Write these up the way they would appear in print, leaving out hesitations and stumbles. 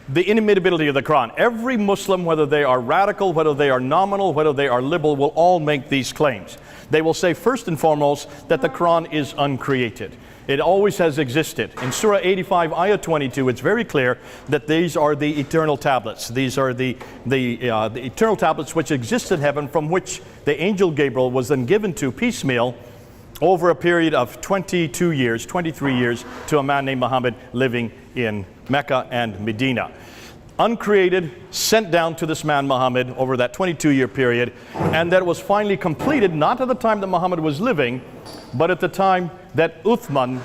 the inimitability of the Qur'an. Every Muslim, whether they are radical, whether they are nominal, whether they are liberal, will all make these claims. They will say first and foremost that the Qur'an is uncreated. It always has existed. In Surah 85, Ayah 22, it's very clear that these are the eternal tablets. These are the eternal tablets which exist in heaven, from which the angel Gabriel was then given to piecemeal over a period of 22 years, 23 years, to a man named Muhammad living in Mecca and Medina. Uncreated, sent down to this man Muhammad over that 22-year period, and that was finally completed not at the time that Muhammad was living, but at the time that Uthman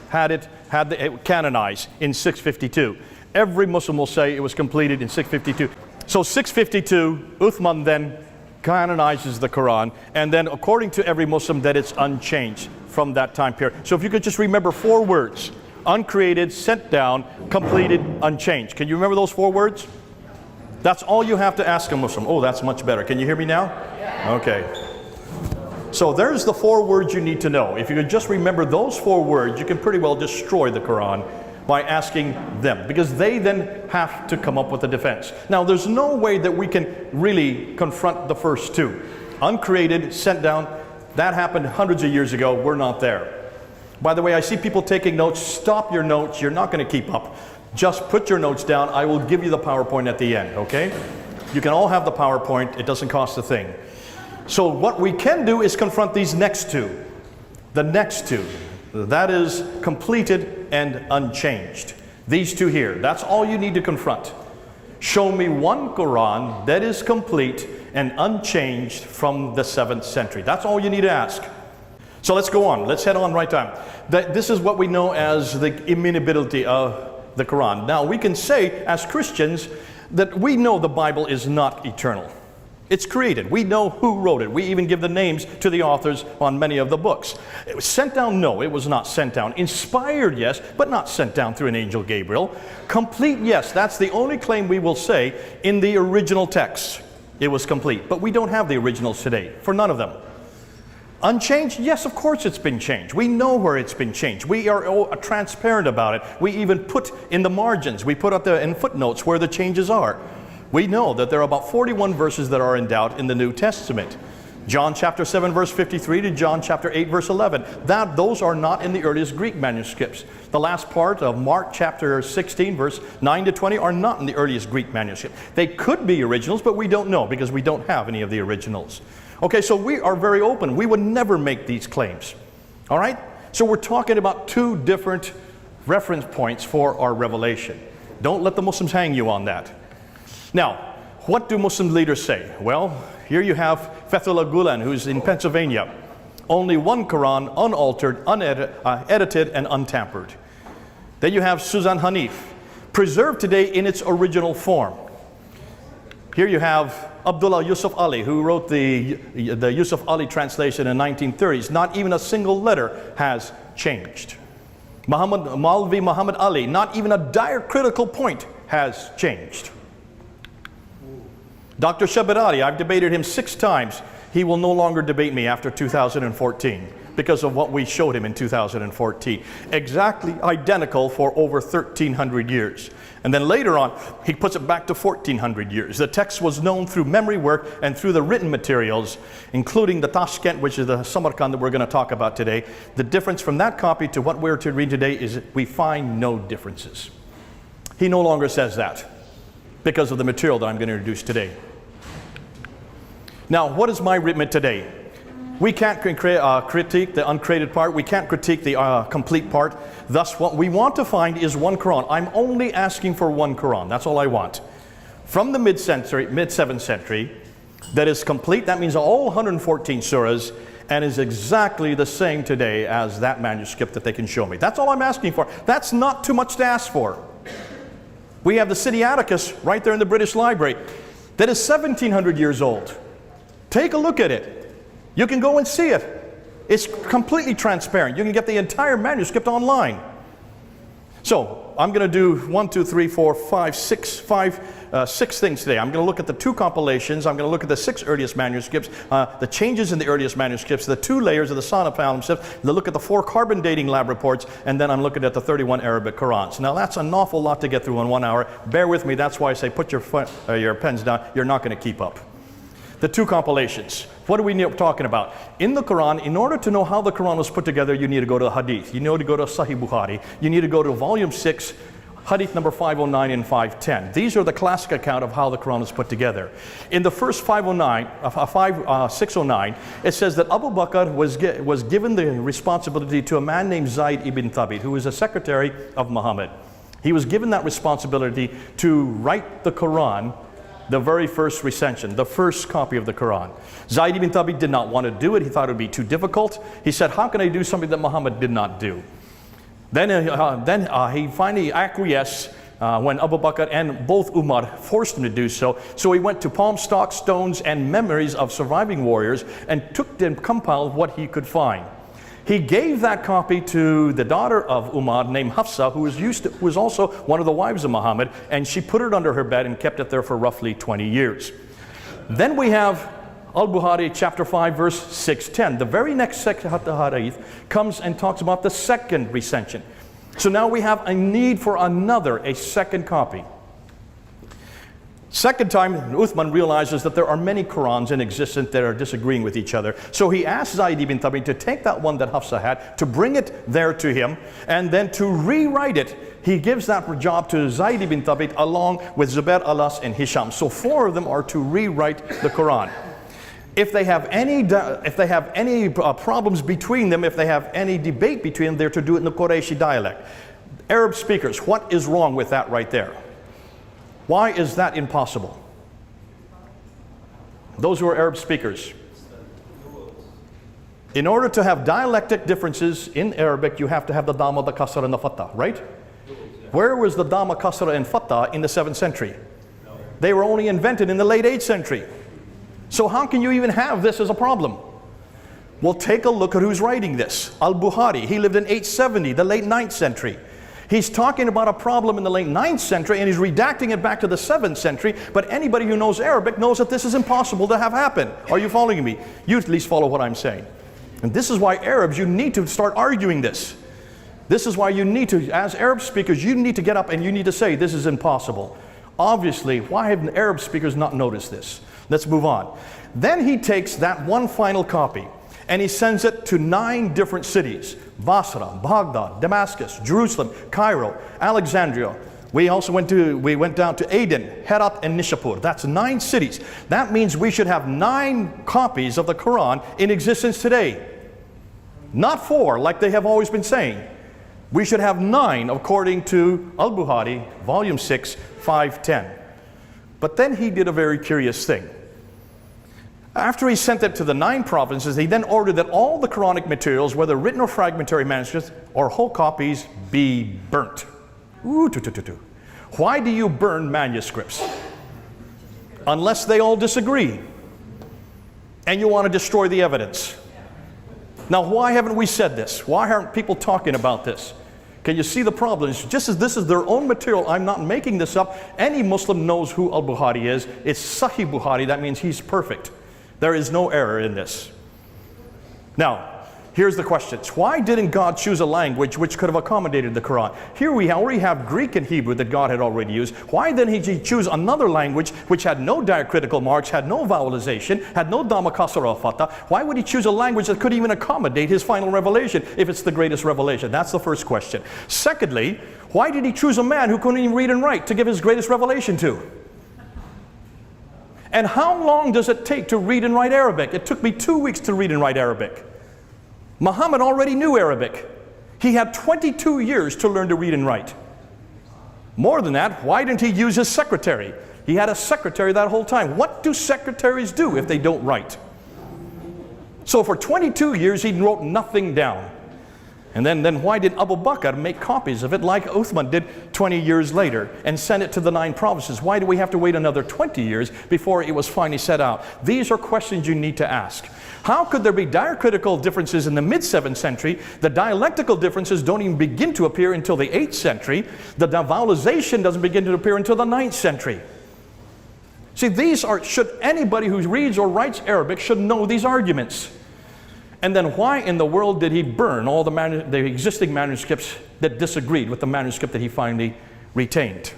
had it canonized in 652. Every Muslim will say it was completed in 652. So 652, Uthman then canonizes the Quran, and then according to every Muslim that it's unchanged from that time period. So if you could just remember 4 words: uncreated, sent down, completed, unchanged. Can you remember those 4 words? That's all you have to ask a Muslim. Oh, that's much better. Can you hear me now? Yeah. Okay. So there's the 4 words you need to know. If you could just remember those 4 words, you can pretty well destroy the Quran by asking them, because they then have to come up with a defense. Now, there's no way that we can really confront the first 2. Uncreated, sent down, that happened hundreds of years ago. We're not there. By the way, I see people taking notes. Stop your notes. You're not going to keep up. Just put your notes down. I will give you the PowerPoint at the end, okay? You can all have the PowerPoint. It doesn't cost a thing. So what we can do is confront these next 2. The next 2. That is completed and unchanged. These 2 here. That's all you need to confront. Show me one Quran that is complete and unchanged from the 7th century. That's all you need to ask. So let's go on. Let's head on right down. This is what we know as the immutability of the Quran. Now, we can say as Christians that we know the Bible is not eternal. It's created. We know who wrote it. We even give the names to the authors on many of the books. It was sent down? No, it was not sent down. Inspired? Yes, but not sent down through an angel Gabriel. Complete? Yes, that's the only claim we will say in the original text. It was complete. But we don't have the originals today, for none of them. Unchanged? Yes, of course it's been changed. We know where it's been changed. We are transparent about it. We even put in the margins, we put up in footnotes where the changes are. We know that there are about 41 verses that are in doubt in the New Testament. John chapter 7 verse 53 to John chapter 8 verse 11. Those are not in the earliest Greek manuscripts. The last part of Mark chapter 16 verse 9 to 20 are not in the earliest Greek manuscript. They could be originals, but we don't know because we don't have any of the originals. Okay, so we are very open. We would never make these claims. All right? So we're talking about 2 different reference points for our revelation. Don't let the Muslims hang you on that. Now, what do Muslim leaders say? Well, here you have Fethullah Gulen, who's in Pennsylvania. Only one Quran, unaltered, unedited, and untampered. Then you have Suzan Hanif, preserved today in its original form. Here you have Abdullah Yusuf Ali, who wrote the Yusuf Ali translation in the 1930s. Not even a single letter has changed. Maulvi Muhammad Ali, not even a diacritical point has changed. Dr. Shabarati, I've debated him 6 times. He will no longer debate me after 2014 because of what we showed him in 2014. Exactly identical for over 1,300 years. And then later on, he puts it back to 1,400 years. The text was known through memory work and through the written materials, including the Tashkent, which is the Samarkand that we're going to talk about today. The difference from that copy to what we're to read today is we find no differences. He no longer says that because of the material that I'm going to introduce today. Now, what is my written today? We can't critique the uncreated part. We can't critique the complete part. Thus, what we want to find is one Quran. I'm only asking for one Quran. That's all I want. From the mid-7th century, that is complete. That means all 114 surahs, and is exactly the same today as that manuscript that they can show me. That's all I'm asking for. That's not too much to ask for. We have the Sinaiticus right there in the British Library that is 1,700 years old. Take a look at it. You can go and see it. It's completely transparent. You can get the entire manuscript online. So I'm going to do 6 things today. I'm going to look at the 2 compilations. I'm going to look at the 6 earliest manuscripts, the changes in the earliest manuscripts, the 2 layers of the Sana manuscripts, the look at the 4 carbon dating lab reports, and then I'm looking at the 31 Arabic Qurans. Now that's an awful lot to get through in 1 hour. Bear with me. That's why I say put your pens down. You're not going to keep up. The 2 compilations. What are we talking about? In the Quran, in order to know how the Quran was put together, you need to go to the Hadith. You need to go to Sahih Bukhari. You need to go to volume 6, Hadith number 509 and 510. These are the classic account of how the Quran was put together. In the first 609, it says that Abu Bakr was given the responsibility to a man named Zayd ibn Thabit, who was a secretary of Muhammad. He was given that responsibility to write the Quran, the very first recension, the first copy of the Quran. Zayd ibn Thabit did not want to do it. He thought it would be too difficult. He said, how can I do something that Muhammad did not do? Then he finally acquiesced when Abu Bakr and both Umar forced him to do so. So he went to palm stalks, stones, and memories of surviving warriors and compiled what he could find. He gave that copy to the daughter of Umar named Hafsa, who was also one of the wives of Muhammad, and she put it under her bed and kept it there for roughly 20 years. Then we have Al-Bukhari chapter 5 verse 610. The very next section of the Hadith comes and talks about the second recension. So now we have a need for a second copy. Second time, Uthman realizes that there are many Qurans in existence that are disagreeing with each other. So he asks Zayd ibn Thabit to take that one that Hafsa had, to bring it there to him, and then to rewrite it. He gives that job to Zayd ibn Thabit along with Zubair Alas and Hisham. So 4 of them are to rewrite the Quran. If they have any problems between them, if they have any debate between them, they're to do it in the Qurayshi dialect. Arab speakers, what is wrong with that right there? Why is that impossible? Those who are Arab speakers. In order to have dialectic differences in Arabic, you have to have the Dhamma, the Kasra, and the Fattah, right? Where was the Dhamma, Kasra, and Fattah in the 7th century? They were only invented in the late 8th century. So how can you even have this as a problem? Well, take a look at who's writing this. Al-Bukhari, he lived in 870, the late 9th century. He's talking about a problem in the late 9th century and he's redacting it back to the 7th century, but anybody who knows Arabic knows that this is impossible to have happen. Are you following me? You at least follow what I'm saying. And this is why Arabs, you need to start arguing this. This is why you need to, as Arab speakers, you need to get up and you need to say this is impossible. Obviously, why have Arab speakers not noticed this? Let's move on. Then he takes that one final copy and he sends it to 9 different cities: Basra, Baghdad, Damascus, Jerusalem, Cairo, Alexandria. We went down to Aden, Herat, and Nishapur. That's 9 cities. That means we should have 9 copies of the Quran in existence today. Not 4, like they have always been saying. We should have 9, according to Al-Bukhari, volume 6, 510. But then he did a very curious thing. After he sent it to the 9 provinces, he then ordered that all the Quranic materials, whether written or fragmentary manuscripts or whole copies, be burnt. Why do you burn manuscripts? Unless they all disagree and you want to destroy the evidence. Now, why haven't we said this? Why aren't people talking about this? Can you see the problem? Just as this is their own material, I'm not making this up. Any Muslim knows who Al-Bukhari is. It's Sahih Bukhari. That means he's perfect. There is no error in this. Now, here's the questions. Why didn't God choose a language which could have accommodated the Quran? Here we already have Greek and Hebrew that God had already used. Why didn't he choose another language which had no diacritical marks, had no vowelization, had no Dhamma, Kasra, or Fattah? Why would he choose a language that could even accommodate his final revelation if it's the greatest revelation? That's the first question. Secondly, why did he choose a man who couldn't even read and write to give his greatest revelation to? And how long does it take to read and write Arabic? It took me 2 weeks to read and write Arabic. Muhammad already knew Arabic. He had 22 years to learn to read and write. More than that, why didn't he use his secretary? He had a secretary that whole time. What do secretaries do if they don't write? So for 22 years, he wrote nothing down. And then why did Abu Bakr make copies of it like Uthman did 20 years later and send it to the 9 provinces? Why do we have to wait another 20 years before it was finally set out? These are questions you need to ask. How could there be diacritical differences in the mid-7th century? The dialectical differences don't even begin to appear until the 8th century. The vowelization doesn't begin to appear until the 9th century. See, these are, should anybody who reads or writes Arabic should know these arguments. And then why in the world did he burn all the existing manuscripts that disagreed with the manuscript that he finally retained?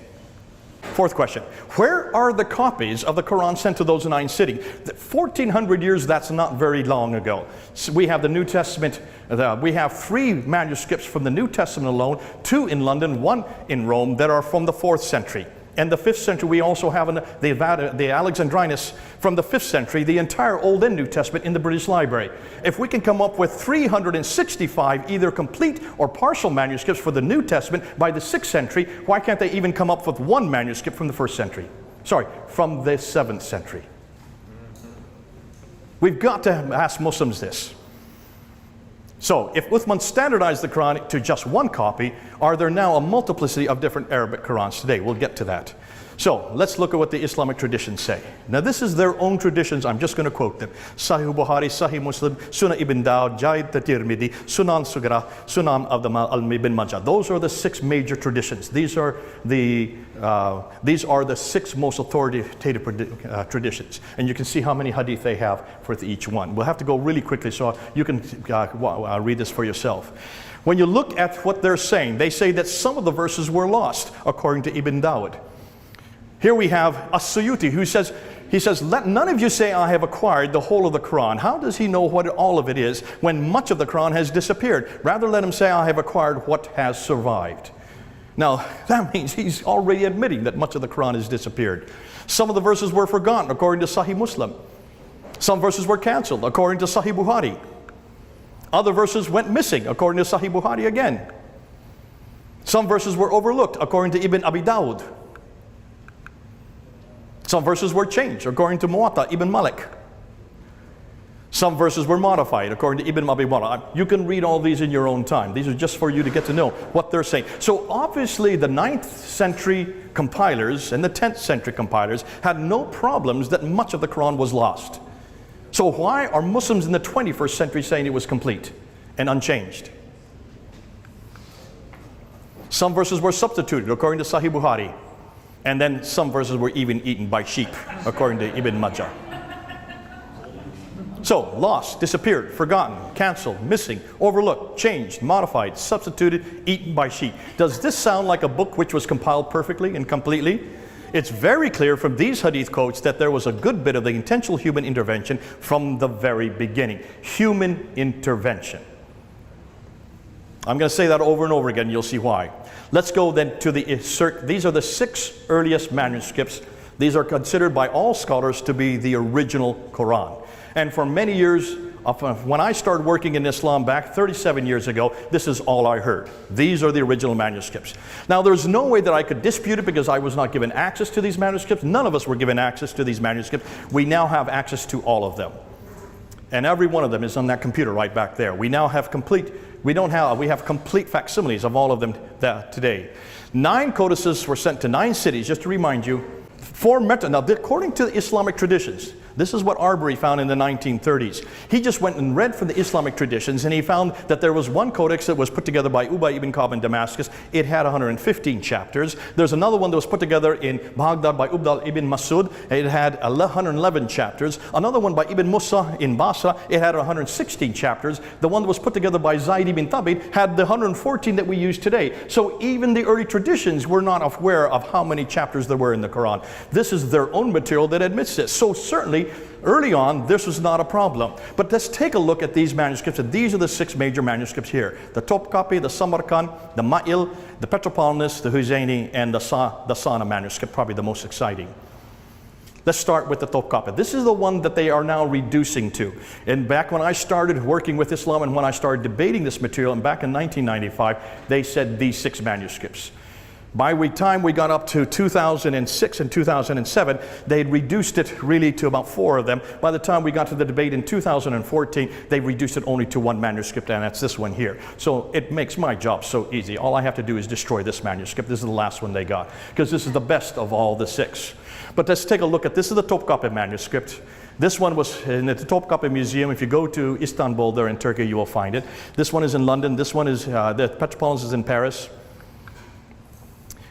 4th question, where are the copies of the Quran sent to those 9 cities? 1400 years, that's not very long ago. So we have the New Testament, we have 3 manuscripts from the New Testament alone, 2 in London, 1 in Rome, that are from the 4th century. And the 5th century, we also have the Alexandrinus from the 5th century, the entire Old and New Testament in the British Library. If we can come up with 365 either complete or partial manuscripts for the New Testament by the 6th century, why can't they even come up with 1 manuscript from the 1st century? Sorry, from the 7th century. We've got to ask Muslims this. So, if Uthman standardized the Quran to just 1 copy, are there now a multiplicity of different Arabic Qurans today? We'll get to that. So, let's look at what the Islamic traditions say. Now, this is their own traditions. I'm just going to quote them. Sahih Bukhari, Sahih Muslim, Sunan Ibn Dawud, Jaid Tirmidhi, Sunan Sugra, Sunan of the Ibn Majah. Those are the 6 major traditions. These are the 6 most authoritative traditions. And you can see how many hadith they have for each one. We'll have to go really quickly so you can read this for yourself. When you look at what they're saying, they say that some of the verses were lost, according to Ibn Dawud. Here we have As-Suyuti, who says, let none of you say I have acquired the whole of the Quran. How does he know what all of it is when much of the Quran has disappeared? Rather let him say I have acquired what has survived. Now, that means he's already admitting that much of the Quran has disappeared. Some of the verses were forgotten, according to Sahih Muslim. Some verses were canceled, according to Sahih Bukhari. Other verses went missing, according to Sahih Bukhari again. Some verses were overlooked, according to Ibn Abi Dawud. Some verses were changed, according to Muwatta, Ibn Malik. Some verses were modified, according to Ibn Abi Wara. You can read all these in your own time. These are just for you to get to know what they're saying. So obviously the 9th century compilers and the 10th century compilers had no problems that much of the Quran was lost. So why are Muslims in the 21st century saying it was complete and unchanged? Some verses were substituted, according to Sahih Bukhari. And then some verses were even eaten by sheep, according to Ibn Majah. So, lost, disappeared, forgotten, canceled, missing, overlooked, changed, modified, substituted, eaten by sheep. Does this sound like a book which was compiled perfectly and completely? It's very clear from these hadith quotes that there was a good bit of the intentional human intervention from the very beginning. Human intervention. I'm going to say that over and over again, you'll see why. Let's go then to these are the 6 earliest manuscripts. These are considered by all scholars to be the original Quran. And for many years, when I started working in Islam back 37 years ago, this is all I heard. These are the original manuscripts. Now, there's no way that I could dispute it because I was not given access to these manuscripts. None of us were given access to these manuscripts. We now have access to all of them. And every one of them is on that computer right back there. We now have we have complete facsimiles of all of them today. 9 codices were sent to 9 cities, just to remind you. 4 now, according to the Islamic traditions, this is what Arbery found in the 1930s. He just went and read from the Islamic traditions, and he found that there was one codex that was put together by Ubay ibn Ka'b in Damascus. It had 115 chapters. There's another one that was put together in Baghdad by Ubdal ibn Masud. It had 111 chapters. Another one by Ibn Musa in Basra. It had 116 chapters. The one that was put together by Zayd ibn Thabit had the 114 that we use today. So even the early traditions were not aware of how many chapters there were in the Quran. This is their own material that admits this. So certainly, early on, this was not a problem. But let's take a look at these manuscripts. And these are the 6 major manuscripts here. The Topkapi, the Samarkand, the Ma'il, the Petropolitan, the Huzayni, and the Sana manuscript, probably the most exciting. Let's start with the Topkapi. This is the one that they are now reducing to. And back when I started working with Islam and when I started debating this material, and back in 1995, they said these 6 manuscripts. By the time we got up to 2006 and 2007, they had reduced it really to about 4 of them. By the time we got to the debate in 2014, they reduced it only to 1 manuscript, and that's this one here. So it makes my job so easy. All I have to do is destroy this manuscript. This is the last one they got, because this is the best of all the 6. But let's take a look at, this is the Topkapi manuscript. This one was in the Topkapi Museum. If you go to Istanbul there in Turkey, you will find it. This one is in London. This one is, the Petropolis is in Paris.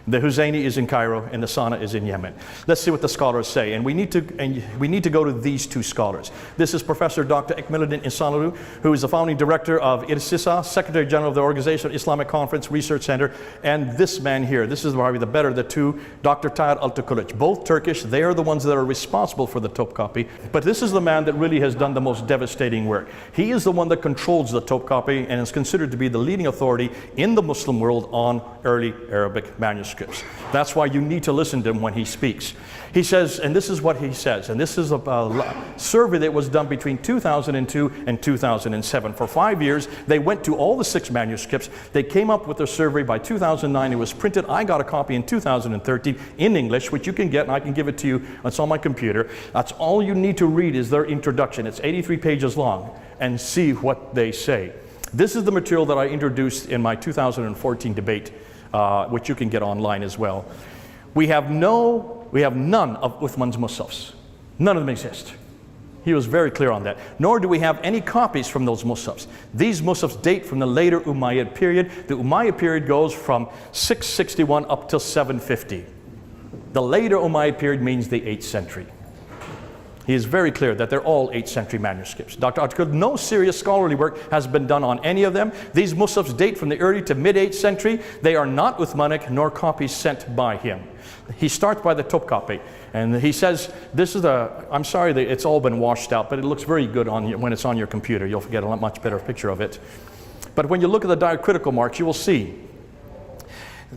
The Husseini is in Cairo, and the Sana is in Yemen. Let's see what the scholars say, and we need to go to these 2 scholars. This is Professor Dr. Ekmeluddin İhsanoğlu, who is the founding director of IRSİSA, Secretary General of the Organization of Islamic Conference Research Center, and this man here. This is probably the better of the 2, Dr. Tayyar Altıkılıç, both Turkish. They are the ones that are responsible for the Topkapi, but this is the man that really has done the most devastating work. He is the one that controls the Topkapi and is considered to be the leading authority in the Muslim world on early Arabic manuscripts. That's why you need to listen to him when he speaks. He says, and this is what he says, and this is a survey that was done between 2002 and 2007. For 5 years, they went to all the 6 manuscripts. They came up with their survey. By 2009, it was printed. I got a copy in 2013 in English, which you can get, and I can give it to you. It's on my computer. That's all you need to read is their introduction. It's 83 pages long, and see what they say. This is the material that I introduced in my 2014 debate, which you can get online as well. We have none of Uthman's Musafs. None of them exist. He was very clear on that. Nor do we have any copies from those Musafs. These Musafs date from the later Umayyad period. The Umayyad period goes from 661 up till 750. The later Umayyad period means the 8th century. He is very clear that they're all 8th century manuscripts. Dr. Altıkılıç, no serious scholarly work has been done on any of them. These Musafs date from the early to mid 8th century. They are not Uthmanic nor copies sent by him. He starts by the Topkapi, and he says, this is I'm sorry that it's all been washed out, but it looks very good on you when it's on your computer. You'll get a much better picture of it. But when you look at the diacritical marks, you will see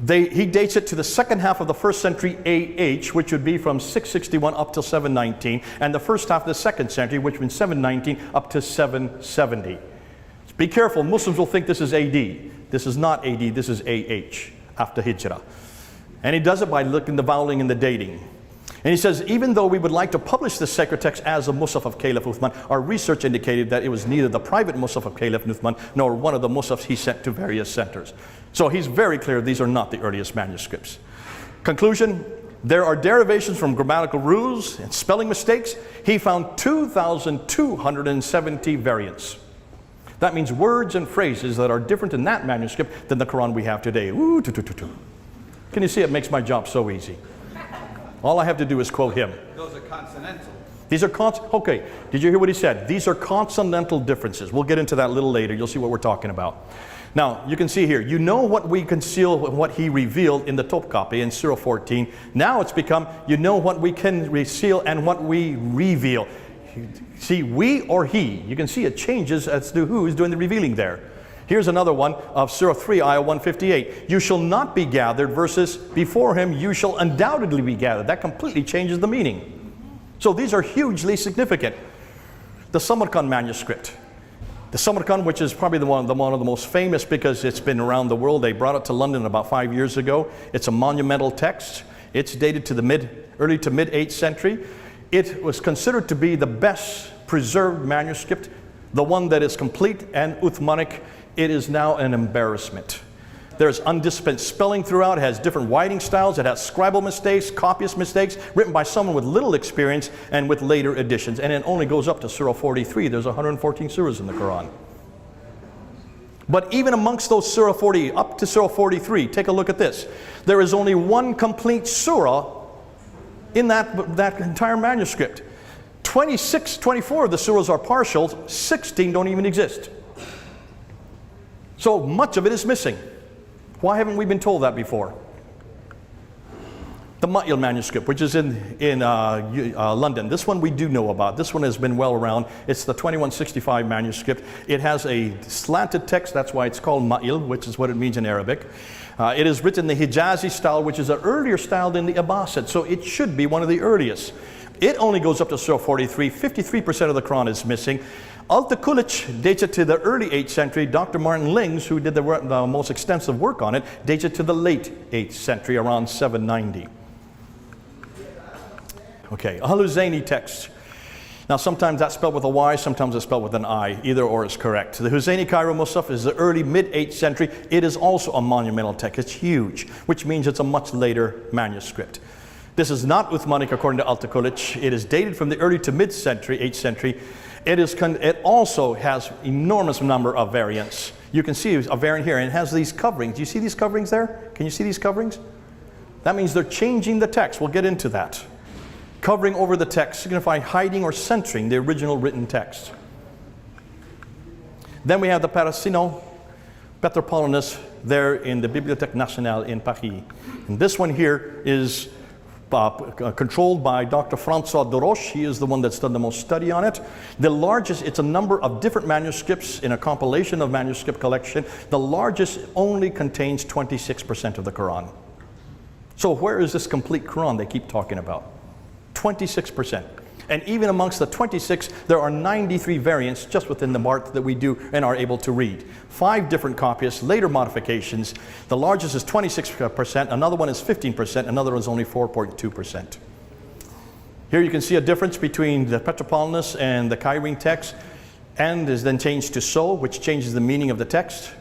he dates it to the second half of the 1st century AH, which would be from 661 up till 719, and the first half of the 2nd century, which would be 719 up to 770. Be careful, Muslims will think this is AD. This is not AD, this is AH, after Hijrah. And he does it by looking the voweling and the dating. And he says, even though we would like to publish this sacred text as a Musaf of Caliph Uthman, our research indicated that it was neither the private Musaf of Caliph Uthman nor one of the Musafs he sent to various centers. So he's very clear these are not the earliest manuscripts. Conclusion, there are derivations from grammatical rules and spelling mistakes. He found 2,270 variants. That means words and phrases that are different in that manuscript than the Quran we have today. Ooh, Can you see it makes my job so easy? All I have to do is quote him. Those are consonantal. These are okay, did you hear what he said? These are consonantal differences. We'll get into that a little later. You'll see what we're talking about. Now, you can see here, you know what we conceal, what he revealed in the Topkapi in Surah 14. Now it's become, you know what we can conceal and what we reveal. See, we or he. You can see it changes as to who is doing the revealing there. Here's another one of Surah 3, Ayah 158. You shall not be gathered versus before him you shall undoubtedly be gathered. That completely changes the meaning. So these are hugely significant. The Samarkand manuscript. The Samarkand, which is probably one of the most famous because it's been around the world. They brought it to London about 5 years ago. It's a monumental text. It's dated to the early to mid 8th century. It was considered to be the best preserved manuscript, the one that is complete and Uthmanic. It is now an embarrassment. There's undisciplined spelling throughout. It has different writing styles. It has scribal mistakes, copyist mistakes, written by someone with little experience and with later additions. And it only goes up to Surah 43. There's 114 surahs in the Quran. But even amongst those Surah 40, up to Surah 43, take a look at this. There is only one complete surah in that entire manuscript. 24 of the surahs are partial, 16 don't even exist. So much of it is missing. Why haven't we been told that before? The Ma'il manuscript, which is in London. This one we do know about. This one has been well around. It's the 2165 manuscript. It has a slanted text. That's why it's called Ma'il, which is what it means in Arabic. It is written in the Hijazi style, which is an earlier style than the Abbasid. So it should be one of the earliest. It only goes up to Surah 43. 53% of the Quran is missing. Altıkılıç dates it to the early 8th century. Dr. Martin Lings, who did the most extensive work on it, dates it to the late 8th century, around 790. Okay, Al-Huzayni text. Now sometimes that's spelled with a Y, sometimes it's spelled with an I. Either or is correct. The Huzayni Cairo Musaf is the early mid-8th century. It is also a monumental text. It's huge, which means it's a much later manuscript. This is not Uthmanic according to Altıkılıç. It is dated from the early to mid-century, 8th century. It also has enormous number of variants. You can see a variant here, and it has these coverings. Do you see these coverings there? Can you see these coverings? That means they're changing the text. We'll get into that. Covering over the text, signifying hiding or centering the original written text. Then we have the Parasino Petropolitanus there in the Bibliothèque Nationale in Paris. And this one here is controlled by Dr. François Doroche. He is the one that's done the most study on it. The largest, it's a number of different manuscripts in a compilation of manuscript collection. The largest only contains 26% of the Quran. So where is this complete Quran they keep talking about? 26%. And even amongst the 26, there are 93 variants just within the mark that we do and are able to read. 5 different copies, later modifications. The largest is 26%, another one is 15%, another one is only 4.2%. Here you can see a difference between the Petropolitanus and the Cairene text. And is then changed to so, which changes the meaning of the text.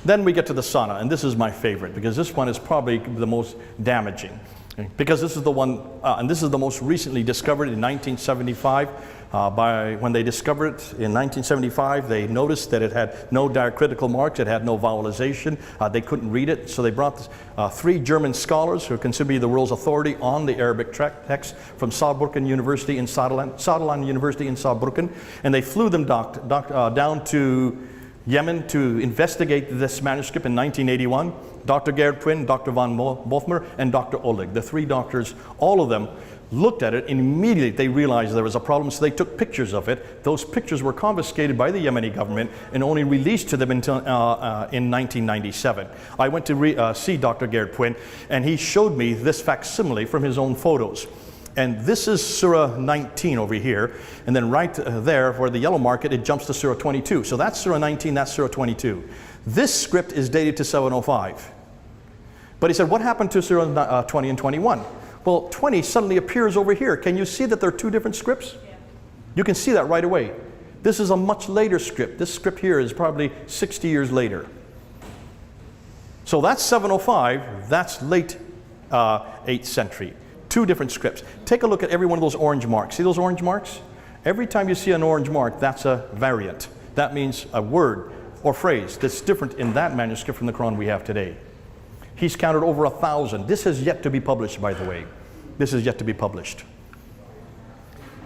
Then we get to the Sana, and this is my favorite because this one is probably the most damaging. Because this is the one, and this is the most recently discovered in 1975. When they discovered it in 1975, they noticed that it had no diacritical marks, it had no vowelization, they couldn't read it. So they brought 3 German scholars who are considered to be the world's authority on the Arabic text from Saarbrücken University in Saarland University in Saarbrücken, and they flew them down to Yemen to investigate this manuscript in 1981. Dr. Gerd Quinn, Dr. von Bothmer, and Dr. Oleg. The 3 doctors, all of them looked at it and immediately they realized there was a problem, so they took pictures of it. Those pictures were confiscated by the Yemeni government and only released to them until in 1997. I went to see Dr. Gerd Quinn, and he showed me this facsimile from his own photos. And this is Surah 19 over here, and then right there where the yellow mark it jumps to Surah 22. So that's Surah 19, that's Surah 22. This script is dated to 705. But he said, what happened to Surah 20 and 21? Well, 20 suddenly appears over here. Can you see that there are 2 different scripts? Yeah. You can see that right away. This is a much later script. This script here is probably 60 years later. So that's 705, that's late 8th century. 2 different scripts. Take a look at every one of those orange marks. See those orange marks? Every time you see an orange mark, that's a variant. That means a word or phrase that's different in that manuscript from the Quran we have today. He's counted over 1,000. This has yet to be published, by the way. This is yet to be published.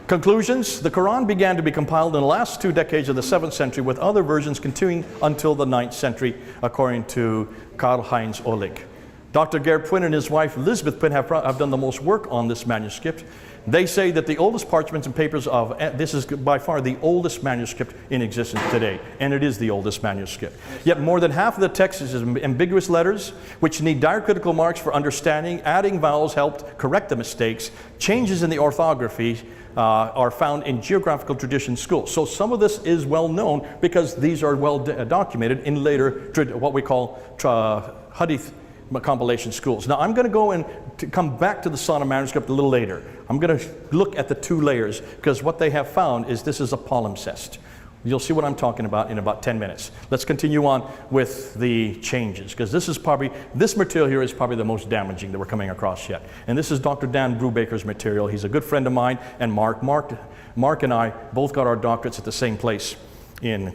Conclusions. The Quran began to be compiled in the last 2 decades of the 7th century, with other versions continuing until the 9th century, according to Karl-Heinz Oleg. Dr. Gerd Quinn and his wife Elizabeth Quinn have done the most work on this manuscript. They say that the oldest parchments and papers of this is by far the oldest manuscript in existence today, and it is the oldest manuscript. Yet more than half of the text is ambiguous letters, which need diacritical marks for understanding. Adding vowels helped correct the mistakes. Changes in the orthography are found in geographical tradition schools. So some of this is well known because these are well documented in later what we call hadith compilation schools. Now I'm going to go and come back to the Sana manuscript a little later. I'm going to look at the 2 layers because what they have found is this is a palimpsest. You'll see what I'm talking about in about 10 minutes. Let's continue on with the changes because this material here is probably the most damaging that we're coming across yet. And this is Dr. Dan Brubaker's material. He's a good friend of mine, and Mark and I both got our doctorates at the same place in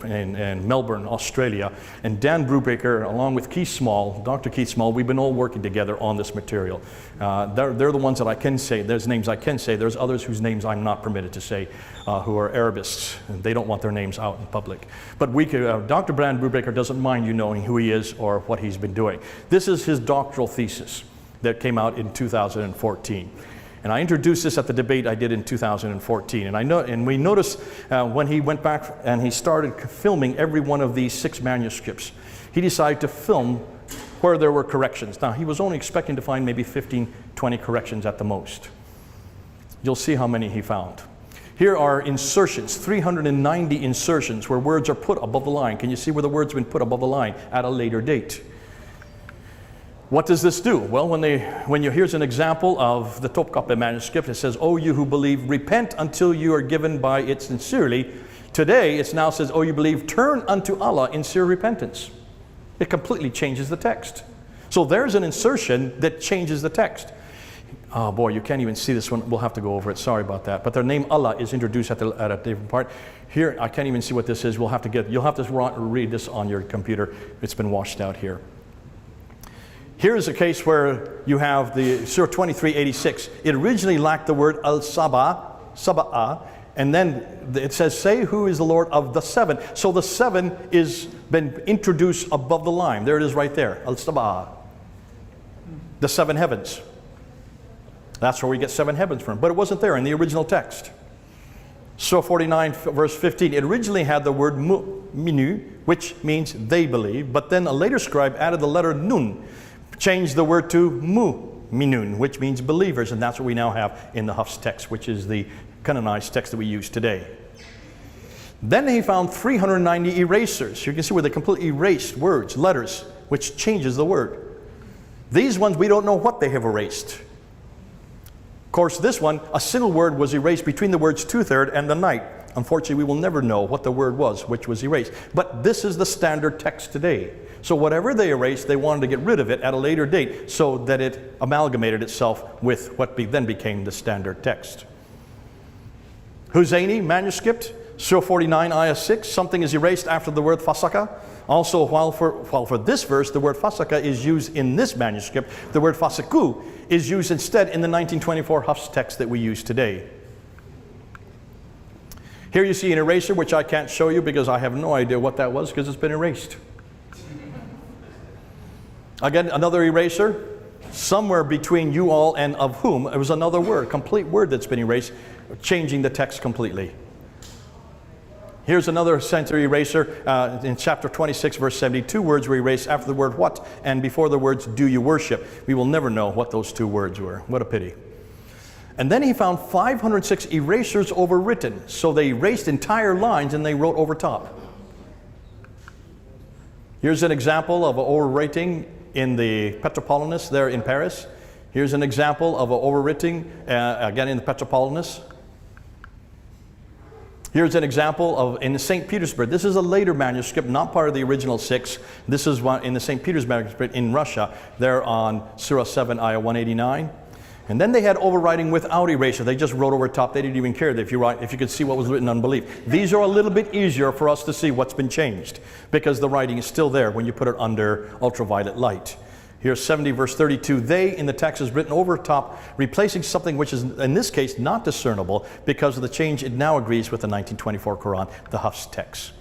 Melbourne, Australia. And Dan Brubaker, along with Keith Small, Dr. Keith Small, we've been all working together on this material. They're the ones that I can say. There's names I can say. There's others whose names I'm not permitted to say, who are Arabists. And they don't want their names out in public. But Dr. Dan Brubaker doesn't mind you knowing who he is or what he's been doing. This is his doctoral thesis that came out in 2014. And I introduced this at the debate I did in 2014. And we noticed when he went back and he started filming every one of these 6 manuscripts, he decided to film where there were corrections. Now, he was only expecting to find maybe 15, 20 corrections at the most. You'll see how many he found. Here are insertions, 390 insertions where words are put above the line. Can you see where the words have been put above the line at a later date? What does this do? Well, here's an example of the Topkapi manuscript. It says, "O you who believe, repent until you are given by it sincerely." Today, it now says, "O you believe, turn unto Allah in sincere repentance." It completely changes the text. So there's an insertion that changes the text. Oh boy, you can't even see this one. We'll have to go over it. Sorry about that. But their name Allah is introduced at a different part. Here, I can't even see what this is. You'll have to read this on your computer. It's been washed out here. Here's a case where you have the Surah 23:86. It originally lacked the word Saba'ah, and then it says, "Say who is the Lord of the seven." So the seven is been introduced above the line. There it is right there, Saba'ah. The seven heavens. That's where we get seven heavens from. But it wasn't there in the original text. Surah 49 verse 15, it originally had the word mu'minu, which means they believe, but then a later scribe added the letter nun, changed the word to mu'minun, which means believers, and that's what we now have in the Hafs text, which is the canonized text that we use today. Then he found 390 erasers. You can see where they completely erased words, letters, which changes the word. These ones, we don't know what they have erased. Of course, this one, a single word was erased between the words two-third and the night. Unfortunately, we will never know what the word was which was erased. But this is the standard text today. So whatever they erased, they wanted to get rid of it at a later date so that it amalgamated itself with what then became the standard text. Husayni manuscript, Surah 49, Ayah 6, something is erased after the word fasaka. Also, while for this verse, the word fasaka is used in this manuscript, the word fasiku is used instead in the 1924 Hafs text that we use today. Here you see an eraser, which I can't show you because I have no idea what that was because it's been erased. Again, another eraser, somewhere between you all and of whom, it was another word, complete word that's been erased, changing the text completely. Here's another center eraser in chapter 26, verse 72. Words were erased after the word what and before the words do you worship. We will never know what those two words were. What a pity. And then he found 506 erasers overwritten. So they erased entire lines and they wrote over top. Here's an example of an overwriting in the Petropolitanus there in Paris. Here's an example of an overwriting again in the Petropolitanus. Here's an example of in St. Petersburg. This is a later manuscript, not part of the original 6. This is one in the St. Petersburg manuscript in Russia. They're on Surah 7, Ayah 189. And then they had overwriting without erasure. They just wrote over top. They didn't even care if you could see what was written unbelief. These are a little bit easier for us to see what's been changed because the writing is still there when you put it under ultraviolet light. Here's 70 verse 32. They in the text is written over top, replacing something which is in this case not discernible because of the change. It now agrees with the 1924 Qur'an, the Hafs text.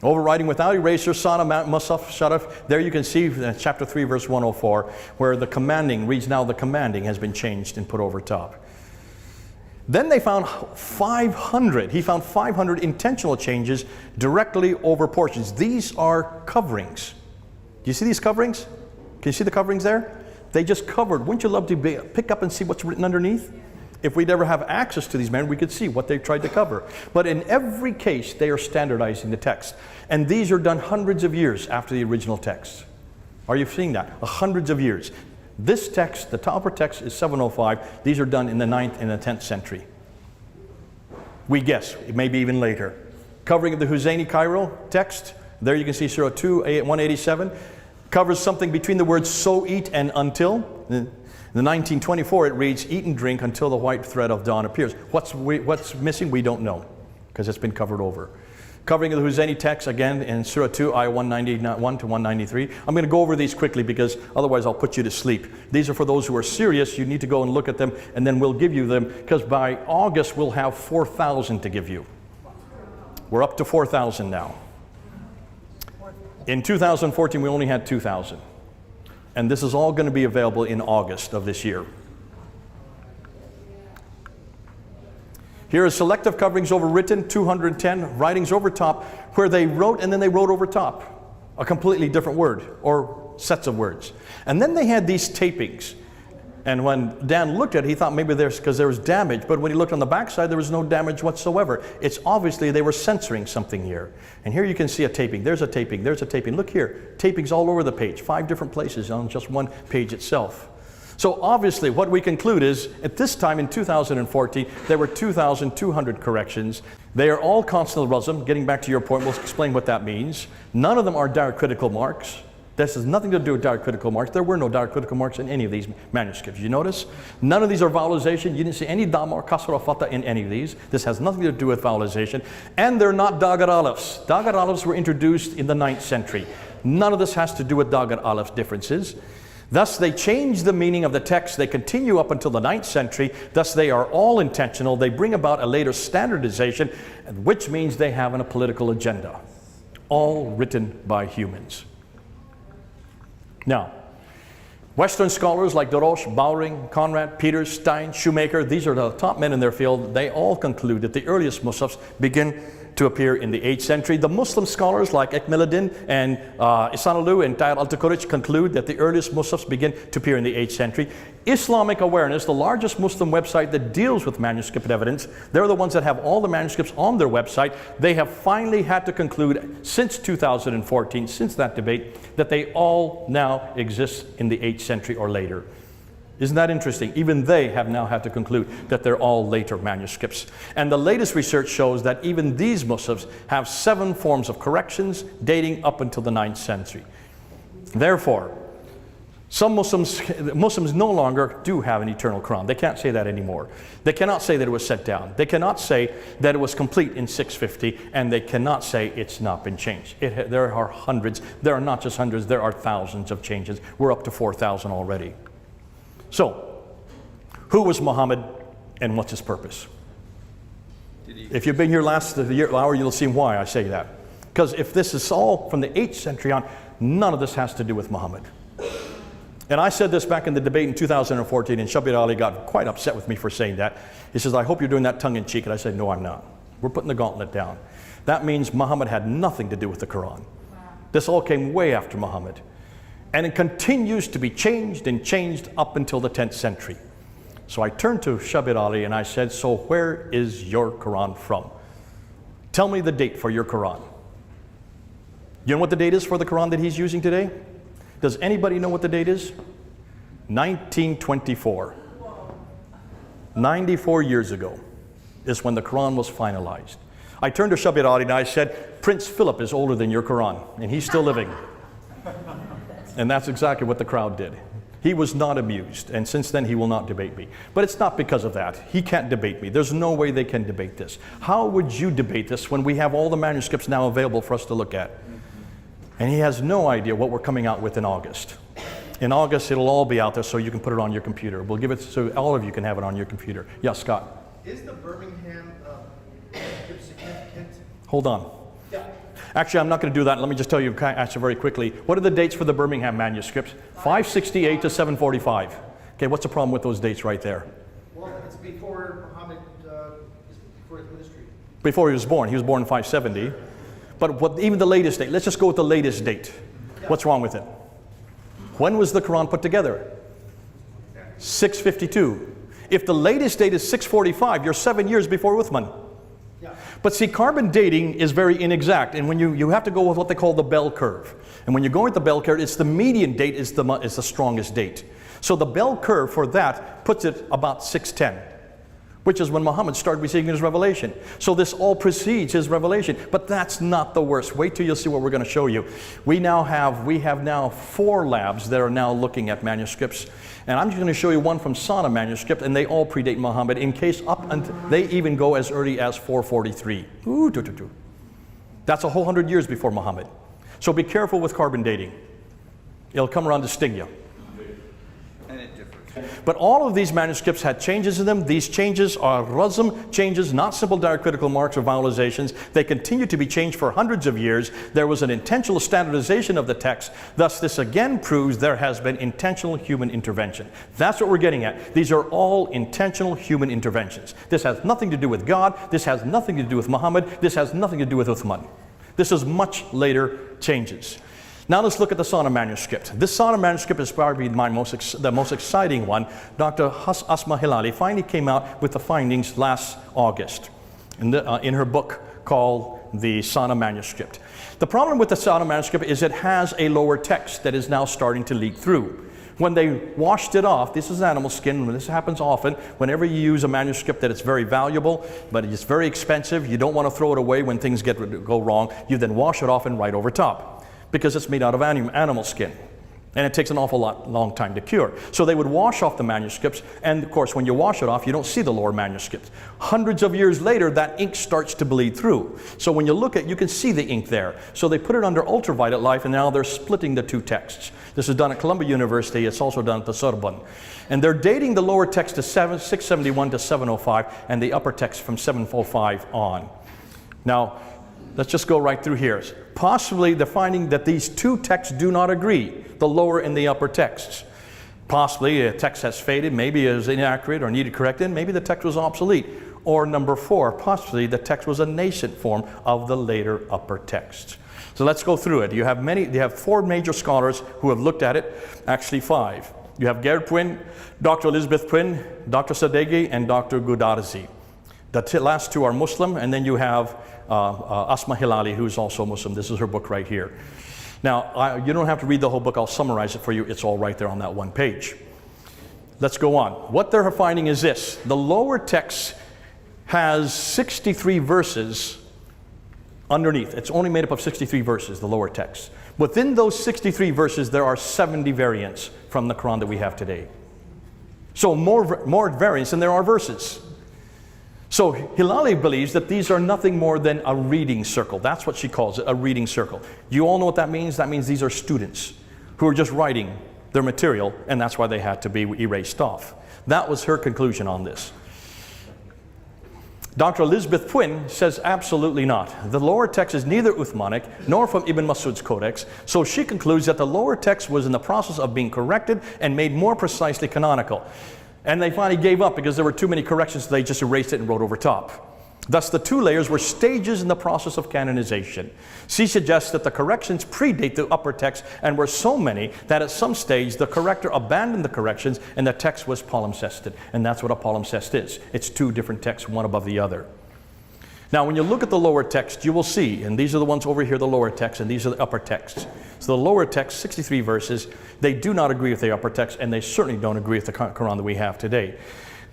Overwriting without erasure, Sana Musaf Sharaf. There you can see chapter 3 verse 104 where the commanding reads now the commanding has been changed and put over top. Then they found 500. He found 500 intentional changes directly over portions. These are coverings. Do you see these coverings? Can you see the coverings there? They just covered. Wouldn't you love to pick up and see what's written underneath? If we'd ever have access to these men, we could see what they've tried to cover. But in every case, they are standardizing the text. And these are done hundreds of years after the original text. Are you seeing that? Hundreds of years. This text, the Topper text, is 705. These are done in the 9th and the 10th century. We guess, it may be even later. Covering of the Husayni Cairo text, there you can see Surah 2, 187. Covers something between the words so eat and until. In the 1924 it reads eat and drink until the white thread of dawn appears. What's missing? We don't know because it's been covered over. Covering of the Husayni text again in Surah 2, Ayah 191 to 193. I'm going to go over these quickly because otherwise I'll put you to sleep. These are for those who are serious. You need to go and look at them and then we'll give you them because by August we'll have 4,000 to give you. We're up to 4,000 now. In 2014, we only had 2,000. And this is all going to be available in August of this year. Here is selective coverings overwritten, 210, writings over top, where they wrote and then they wrote over top a completely different word or sets of words. And then they had these tapings. And when Dan looked at it, he thought maybe because there was damage, but when he looked on the backside, there was no damage whatsoever. It's obviously they were censoring something here. And here you can see a taping. There's a taping. There's a taping. Look here. Tapings all over the page. 5 different places on just one page itself. So obviously what we conclude is, at this time in 2014, there were 2,200 corrections. They are all consonant ruzum. Getting back to your point, we'll explain what that means. None of them are diacritical marks. This has nothing to do with diacritical marks. There were no diacritical marks in any of these manuscripts. You notice? None of these are vowelization. You didn't see any dam or kasra or fatha in any of these. This has nothing to do with vowelization. And they're not dagat alifs. Dagat alifs were introduced in the 9th century. None of this has to do with dagat alif differences. Thus, they change the meaning of the text. They continue up until the 9th century. Thus, they are all intentional. They bring about a later standardization, which means they have a political agenda. All written by humans. Now, Western scholars like Dorosh, Bowring, Conrad, Peters, Stein, Shoemaker, these are the top men in their field. They all conclude that the earliest Musafs begin to appear in the 8th century. The Muslim scholars like Ekmeluddin and Ihsanuddin and Tayyar al-Tukurich conclude that the earliest Musafs begin to appear in the 8th century. Islamic Awareness, the largest Muslim website that deals with manuscript evidence, they're the ones that have all the manuscripts on their website. They have finally had to conclude since 2014, since that debate, that they all now exist in the 8th century or later. Isn't that interesting? Even they have now had to conclude that they're all later manuscripts. And the latest research shows that even these Musafs have 7 forms of corrections dating up until the 9th century. Therefore, some Muslims no longer do have an eternal Quran. They can't say that anymore. They cannot say that it was sent down. They cannot say that it was complete in 650, and they cannot say it's not been changed. There are hundreds. There are not just hundreds, there are thousands of changes. We're up to 4,000 already. So, who was Muhammad and what's his purpose? If you've been here last hour, you'll see why I say that. Because if this is all from the 8th century on, none of this has to do with Muhammad. And I said this back in the debate in 2014, and Shabir Ali got quite upset with me for saying that. He says, I hope you're doing that tongue-in-cheek. And I said, no, I'm not. We're putting the gauntlet down. That means Muhammad had nothing to do with the Quran. This all came way after Muhammad. And it continues to be changed and changed up until the 10th century. So I turned to Shabir Ali and I said, so where is your Quran from? Tell me the date for your Quran. You know what the date is for the Quran that he's using today? Does anybody know what the date is? 1924. 94 years ago is when the Quran was finalized. I turned to Shabir Ali and I said, Prince Philip is older than your Quran, and he's still living. And that's exactly what the crowd did. He was not amused, and since then he will not debate me. But it's not because of that. He can't debate me. There's no way they can debate this. How would you debate this when we have all the manuscripts now available for us to look at? And he has no idea what we're coming out with in August. In August, it'll all be out there so you can put it on your computer. We'll give it so all of you can have it on your computer. Yeah, Scott? Is the Birmingham significant? Hold on. Yeah. Actually, I'm not going to do that. Let me just tell you actually very quickly. What are the dates for the Birmingham manuscripts? 568 to 745. Okay, what's the problem with those dates right there? Well, it's before Muhammad, before his ministry. Before he was born. He was born in 570. But even the latest date, let's just go with the latest date. Yeah. What's wrong with it? When was the Quran put together? 652. If the latest date is 645, you're 7 years before Uthman. Yeah. But see, carbon dating is very inexact, and when you have to go with what they call the bell curve. And when you go with the bell curve, it's the median date is the strongest date. So the bell curve for that puts it about 610, which is when Muhammad started receiving his revelation. So this all precedes his revelation, but that's not the worst. Wait till you'll see what we're going to show you. We have now 4 labs that are now looking at manuscripts, and I'm just going to show you one from Sana manuscript, and they all predate Muhammad in case up until they even go as early as 443. That's a whole 100 years before Muhammad. So be careful with carbon dating. It'll come around to sting you. But all of these manuscripts had changes in them. These changes are razm changes, not simple diacritical marks or vowelizations. They continue to be changed for hundreds of years. There was an intentional standardization of the text. Thus, this again proves there has been intentional human intervention. That's what we're getting at. These are all intentional human interventions. This has nothing to do with God. This has nothing to do with Muhammad. This has nothing to do with Uthman. This is much later changes. Now let's look at the Sana manuscript. This Sana manuscript is probably the most exciting one. Dr. Asma Hilali finally came out with the findings last August in her book called the Sana manuscript. The problem with the Sana manuscript is it has a lower text that is now starting to leak through. When they washed it off, this is animal skin, this happens often, whenever you use a manuscript that is very valuable, but it's very expensive, you don't want to throw it away when things go wrong, you then wash it off and write over top, because it's made out of animal skin. And it takes an awful long time to cure. So they would wash off the manuscripts, and of course when you wash it off, you don't see the lower manuscripts. Hundreds of years later, that ink starts to bleed through. So when you look at it, you can see the ink there. So they put it under ultraviolet light, and now they're splitting the two texts. This is done at Columbia University, it's also done at the Sorbonne. And they're dating the lower text to 671 to 705, and the upper text from 705 on. Now, let's just go right through here. Possibly they're finding that these two texts do not agree, the lower and the upper texts. Possibly a text has faded, maybe it is inaccurate or needed corrected, maybe the text was obsolete. Or number 4, possibly the text was a nascent form of the later upper text. So let's go through it. You have 4 major scholars who have looked at it, actually 5. You have Gerd Puyn, Dr. Elizabeth Puyn, Dr. Sadeghi, and Dr. Gudarzi. The last 2 are Muslim, and then you have Asma Hilali, who is also Muslim. This is her book right here. Now, you don't have to read the whole book. I'll summarize it for you. It's all right there on that one page. Let's go on. What they're finding is this. The lower text has 63 verses underneath. It's only made up of 63 verses, the lower text. Within those 63 verses, there are 70 variants from the Quran that we have today. So more variants than there are verses. So Hilali believes that these are nothing more than a reading circle. That's what she calls it, a reading circle. You all know what that means? That means these are students who are just writing their material, and that's why they had to be erased off. That was her conclusion on this. Dr. Elizabeth Puyn says absolutely not. The lower text is neither Uthmanic nor from Ibn Masud's Codex, so she concludes that the lower text was in the process of being corrected and made more precisely canonical. And they finally gave up because there were too many corrections, so they just erased it and wrote over top. Thus, the 2 layers were stages in the process of canonization. She suggests that the corrections predate the upper text and were so many that at some stage the corrector abandoned the corrections and the text was palimpsested. And that's what a palimpsest is. It's 2 different texts, one above the other. Now, when you look at the lower text, you will see, and these are the ones over here, the lower text, and these are the upper texts. So the lower text, 63 verses, they do not agree with the upper text, and they certainly don't agree with the Quran that we have today.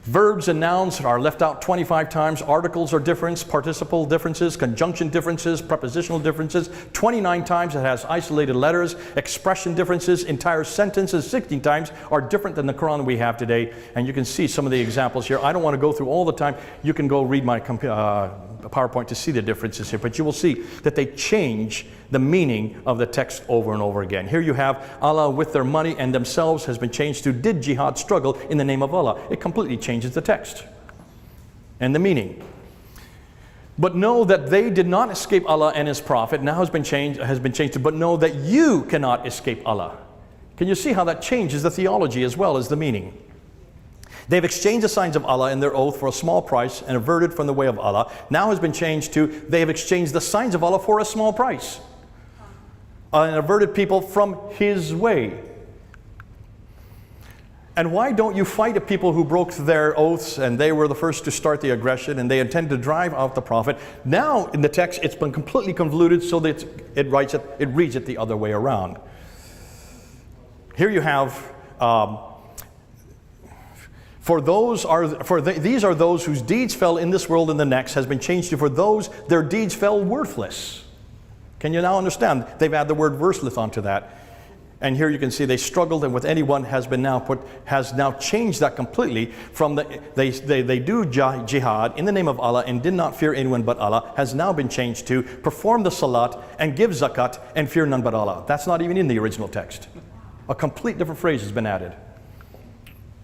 Verbs and nouns are left out 25 times. Articles are different, participle differences, conjunction differences, prepositional differences. 29 times it has isolated letters, expression differences, entire sentences 16 times are different than the Quran we have today. And you can see some of the examples here. I don't want to go through all the time. You can go read my PowerPoint to see the differences here. But you will see that they change the meaning of the text over and over again. Here you have Allah with their money and themselves has been changed to did jihad struggle in the name of Allah. It completely changes the text and the meaning. But know that they did not escape Allah and His Prophet. Now has been changed to, but know that you cannot escape Allah. Can you see how that changes the theology as well as the meaning? They've exchanged the signs of Allah in their oath for a small price and averted from the way of Allah. Now has been changed to they have exchanged the signs of Allah for a small price and averted people from His way. And why don't you fight at people who broke their oaths and they were the first to start the aggression and they intend to drive out the Prophet? Now in the text it's been completely convoluted so that it reads it the other way around. Here you have these are those whose deeds fell in this world and the next has been changed to for those their deeds fell worthless. Can you now understand? They've added the word worthless onto that. And here you can see they struggled and with anyone has now changed that completely from they do jihad in the name of Allah and did not fear anyone but Allah has now been changed to perform the salat and give zakat and fear none but Allah. That's not even in the original text. A complete different phrase has been added,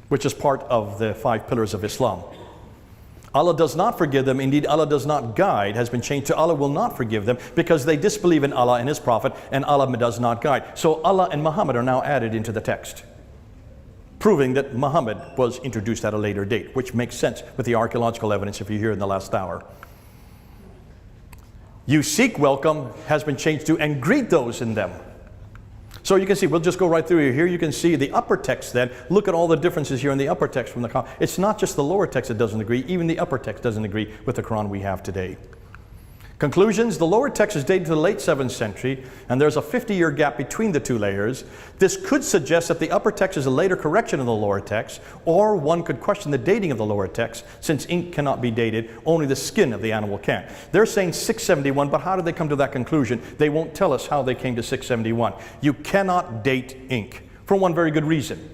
which is part of the 5 pillars of Islam. Allah does not forgive them. Indeed, Allah does not guide has been changed to Allah will not forgive them because they disbelieve in Allah and His Prophet and Allah does not guide. So Allah and Muhammad are now added into the text, proving that Muhammad was introduced at a later date, which makes sense with the archaeological evidence if you hear in the last hour. You seek welcome has been changed to and greet those in them. So you can see, we'll just go right through here. Here you can see the upper text then. Look at all the differences here in the upper text from the Quran. It's not just the lower text that doesn't agree, even the upper text doesn't agree with the Quran we have today. Conclusions, the lower text is dated to the late 7th century, and there's a 50-year gap between the two layers. This could suggest that the upper text is a later correction of the lower text, or one could question the dating of the lower text, since ink cannot be dated, only the skin of the animal can. They're saying 671, but how did they come to that conclusion? They won't tell us how they came to 671. You cannot date ink, for one very good reason.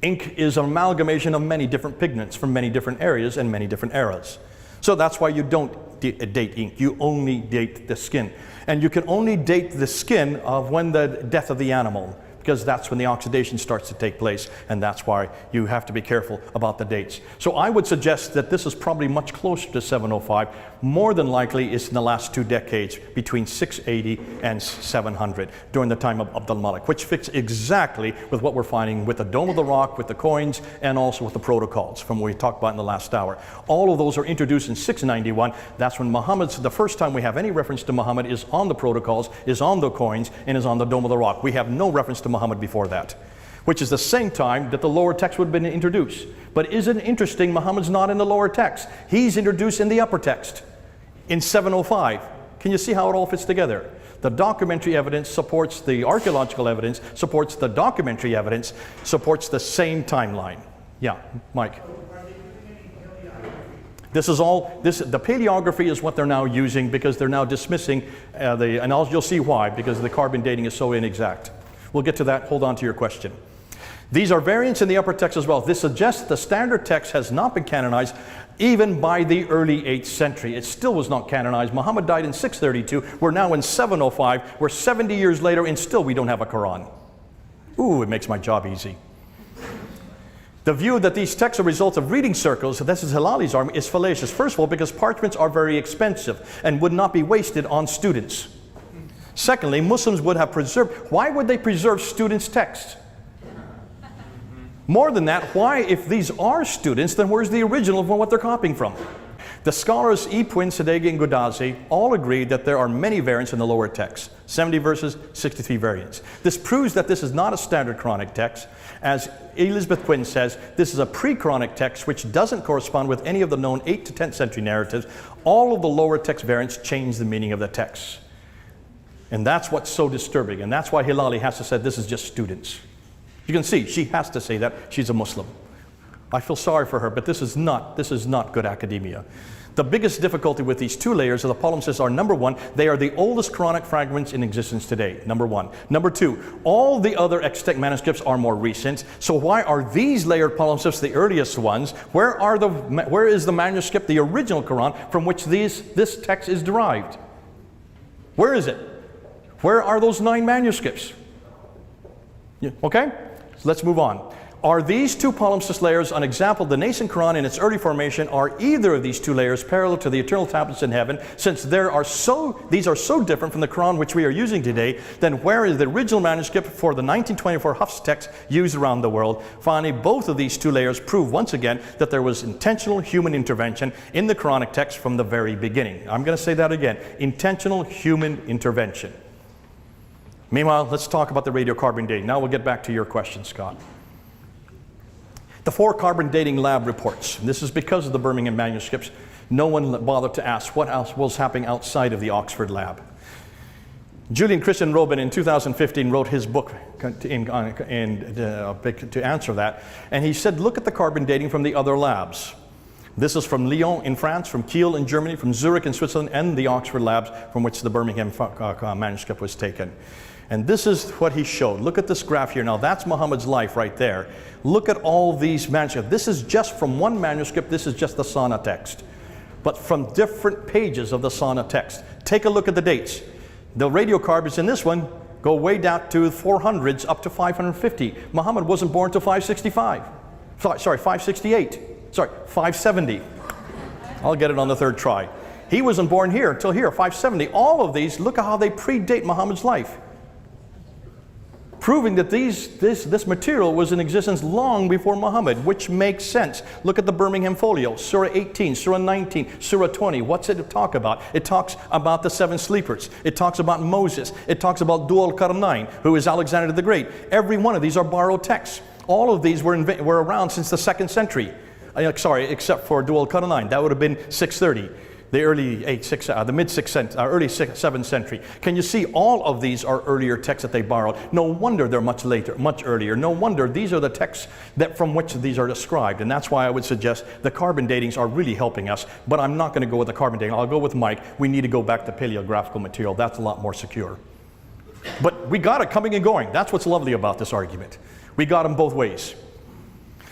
Ink is an amalgamation of many different pigments from many different areas and many different eras. So that's why you don't date ink. You only date the skin. And you can only date the skin of when the death of the animal, because that's when the oxidation starts to take place, and that's why you have to be careful about the dates. So I would suggest that this is probably much closer to 705. More than likely it's in the last 2 decades, between 680 and 700, during the time of Abd al-Malik, which fits exactly with what we're finding with the Dome of the Rock, with the coins, and also with the protocols from what we talked about in the last hour. All of those are introduced in 691. That's when Muhammad's, the first time we have any reference to Muhammad is on the protocols, is on the coins, and is on the Dome of the Rock. We have no reference to Muhammad before that, which is the same time that the lower text would have been introduced. But isn't it interesting, Muhammad's not in the lower text. He's introduced in the upper text in 705. Can you see how it all fits together? The documentary evidence supports the archaeological evidence, supports the documentary evidence, supports the same timeline. Yeah, Mike. This is all, the paleography is what they're now using because they're now dismissing you'll see why, because the carbon dating is so inexact. We'll get to that. Hold on to your question. These are variants in the upper text as well. This suggests the standard text has not been canonized even by the early 8th century. It still was not canonized. Muhammad died in 632. We're now in 705. We're 70 years later and still we don't have a Quran. Ooh, it makes my job easy. The view that these texts are results of reading circles, this is Hilali's argument, is fallacious. First of all, because parchments are very expensive and would not be wasted on students. Secondly, Muslims would have preserved, why would they preserve students' texts? More than that, why, if these are students, then where's the original of what they're copying from? The scholars Ipwin, Sadeghi, and Gudazi all agree that there are many variants in the lower text, 70 verses, 63 variants. This proves that this is not a standard Quranic text. As Elizabeth Quinn says, this is a pre-Quranic text which doesn't correspond with any of the known 8th to 10th century narratives. All of the lower text variants change the meaning of the text. And that's what's so disturbing, and that's why Hilali has to say this is just students. You can see, she has to say that. She's a Muslim. I feel sorry for her, but this is not good academia. The biggest difficulty with these two layers of the palimpsests are, number one, they are the oldest Quranic fragments in existence today, number one. Number two, all the other extant manuscripts are more recent, so why are these layered palimpsests the earliest ones? Where is the manuscript, the original Quran, from which this text is derived? Where is it? Where are those 9 manuscripts? Yeah, okay, so let's move on. Are these two palimpsest layers an example of the nascent Quran in its early formation? Are either of these two layers parallel to the eternal tablets in heaven? Since these are so different from the Quran which we are using today, then where is the original manuscript for the 1924 Hafs text used around the world? Finally, both of these two layers prove once again that there was intentional human intervention in the Quranic text from the very beginning. I'm going to say that again, intentional human intervention. Meanwhile, let's talk about the radiocarbon dating. Now we'll get back to your question, Scott. The 4 carbon dating lab reports. This is because of the Birmingham manuscripts. No one bothered to ask what else was happening outside of the Oxford lab. Julian Christian Robin in 2015 wrote his book to answer that. And he said, look at the carbon dating from the other labs. This is from Lyon in France, from Kiel in Germany, from Zurich in Switzerland, and the Oxford labs from which the Birmingham manuscript was taken. And this is what he showed. Look at this graph here. Now that's Muhammad's life right there. Look at all these manuscripts. This is just from one manuscript. This is just the Sana text. But from different pages of the Sana text. Take a look at the dates. The radiocarbons in this one go way down to 400s up to 550. Muhammad wasn't born until 565. Sorry, 568. Sorry, 570. I'll get it on the 3rd try. He wasn't born here until here, 570. All of these, look at how they predate Muhammad's life. proving that this material was in existence long before Muhammad, which makes sense. Look at the Birmingham Folio, Surah 18, Surah 19, Surah 20. What's it talk about? It talks about the 7 sleepers. It talks about Moses. It talks about Dul Qarnayn, who is Alexander the Great. Every one of these are borrowed texts. All of these were around since the 2nd century. Sorry, except for Dul Qarnayn. That would have been 630. The early the mid 6th century, early 7th century. Can you see all of these are earlier texts that they borrowed? No wonder they're much later, much earlier. No wonder these are the texts that from which these are described. And that's why I would suggest the carbon datings are really helping us. But I'm not going to go with the carbon dating. I'll go with Mike. We need to go back to paleographical material. That's a lot more secure. But we got it coming and going. That's what's lovely about this argument. We got them both ways.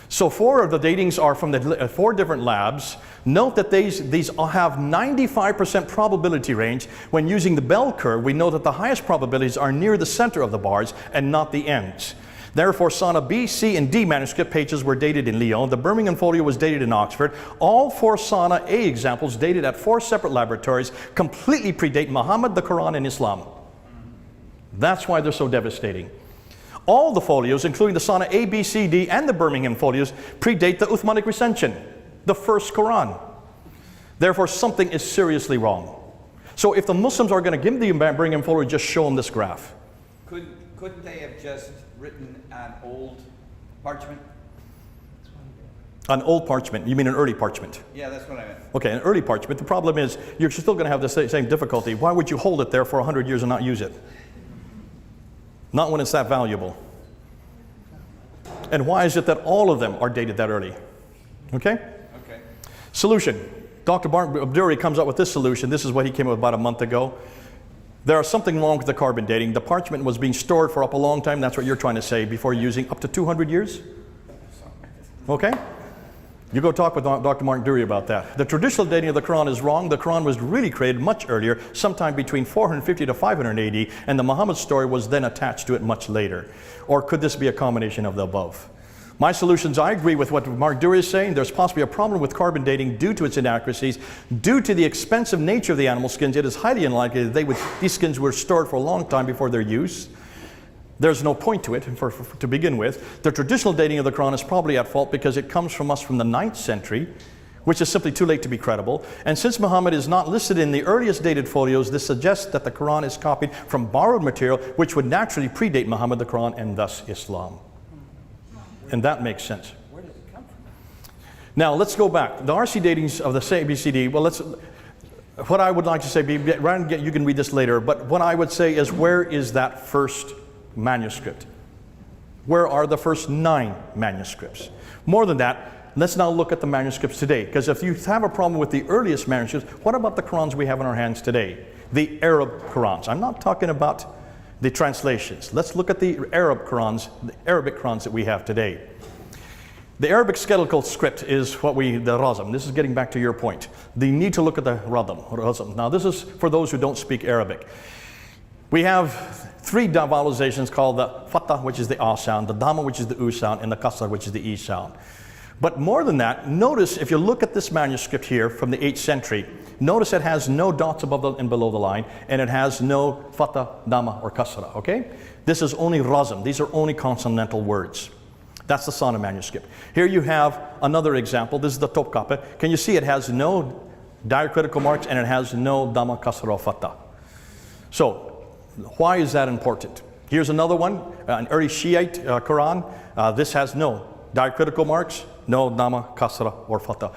So 4 of the datings are from the 4 different labs. Note that these all have 95% probability range. When using the bell curve, we know that the highest probabilities are near the center of the bars and not the ends. Therefore, Sana B, C, and D manuscript pages were dated in Lyon. The Birmingham Folio was dated in Oxford. All 4 Sana A examples dated at 4 separate laboratories completely predate Muhammad, the Quran, and Islam. That's why they're so devastating. All the folios, including the Sana A, B, C, D, and the Birmingham folios, predate the Uthmanic recension, the first Quran. Therefore, something is seriously wrong. So if the Muslims are going to give the Birmingham folio, just show them this graph. Couldn't they have just written an old parchment? An old parchment? You mean an early parchment? Yeah, that's what I meant. Okay, an early parchment. The problem is you're still going to have the same difficulty. Why would you hold it there for 100 years and not use it? Not when it's that valuable. And why is it that all of them are dated that early? Okay? Okay. Solution. Dr. Abduri comes up with this solution. This is what he came up with about a month ago. There is something wrong with the carbon dating. The parchment was being stored for up a long time. That's what you're trying to say, before using up to 200 years? Okay? You go talk with Dr. Mark Dury about that. The traditional dating of the Quran is wrong. The Quran was really created much earlier, sometime between 450 to 500 AD, and the Muhammad story was then attached to it much later. Or could this be a combination of the above? My solutions, I agree with what Mark Dury is saying. There's possibly a problem with carbon dating due to its inaccuracies. Due to the expensive nature of the animal skins, it is highly unlikely that these skins were stored for a long time before their use. There's no point to it to begin with. The traditional dating of the Quran is probably at fault because it comes from us from the 9th century, which is simply too late to be credible. And since Muhammad is not listed in the earliest dated folios, this suggests that the Quran is copied from borrowed material, which would naturally predate Muhammad, the Quran, and thus Islam. And that makes sense. Where does it come from? Now let's go back. The RC datings of the ABCD, well, what I would like to say, you can read this later, but what I would say is, where is that first manuscript? Where are the first 9 manuscripts? More than that, let's now look at the manuscripts today, because if you have a problem with the earliest manuscripts, what about the Qurans we have in our hands today? The Arab Qurans. I'm not talking about the translations. Let's look at the Arab Qurans, the Arabic Qurans that we have today. The Arabic skeletal script is the razm. This is getting back to your point. You need to look at the razm. Now this is for those who don't speak Arabic. We have 3 vowelizations called the fatah, which is the ah sound, the dhamma, which is the u sound, and the kasra, which is the e sound. But more than that, notice if you look at this manuscript here from the 8th century, notice it has no dots above and below the line, and it has no fatah, dhamma, or kasra, okay? This is only razm. These are only consonantal words. That's the Sana manuscript. Here you have another example. This is the Topkapi. Can you see it has no diacritical marks, and it has no dhamma, kasra, or fatah. So, why is that important? Here's another one, an early Shiite Quran. This has no diacritical marks, no dhamma, kasra, or fatah.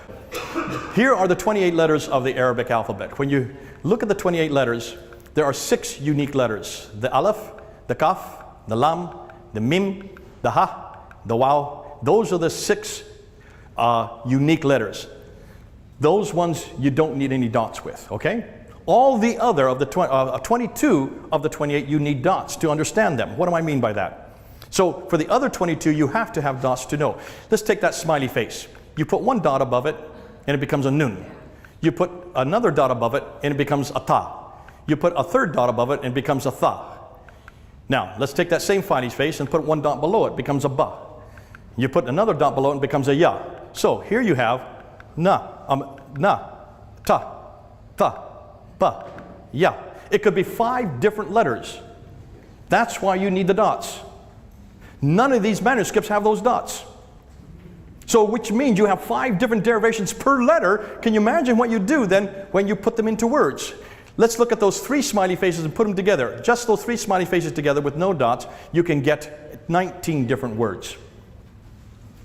Here are the 28 letters of the Arabic alphabet. When you look at the 28 letters, there are 6 unique letters. The alif, the kaf, the lam, the mim, the ha, the waw. Those are the 6 unique letters. Those ones you don't need any dots with, okay? All the other of the 22 of the 28, you need dots to understand them. What do I mean by that? So for the other 22, you have to have dots to know. Let's take that smiley face. You put 1 dot above it, and it becomes a nun. You put another dot above it, and it becomes a ta. You put a 3rd dot above it, and it becomes a tha. Now, let's take that same smiley face and put 1 dot below it, becomes a ba. You put another dot below it, and it becomes a ya. So here you have na, ta, tha, ba, ya. It could be 5 different letters. That's why you need the dots. None of these manuscripts have those dots. So which means you have 5 different derivations per letter. Can you imagine what you do then when you put them into words? Let's look at those 3 smiley faces and put them together. Just those 3 smiley faces together with no dots, you can get 19 different words.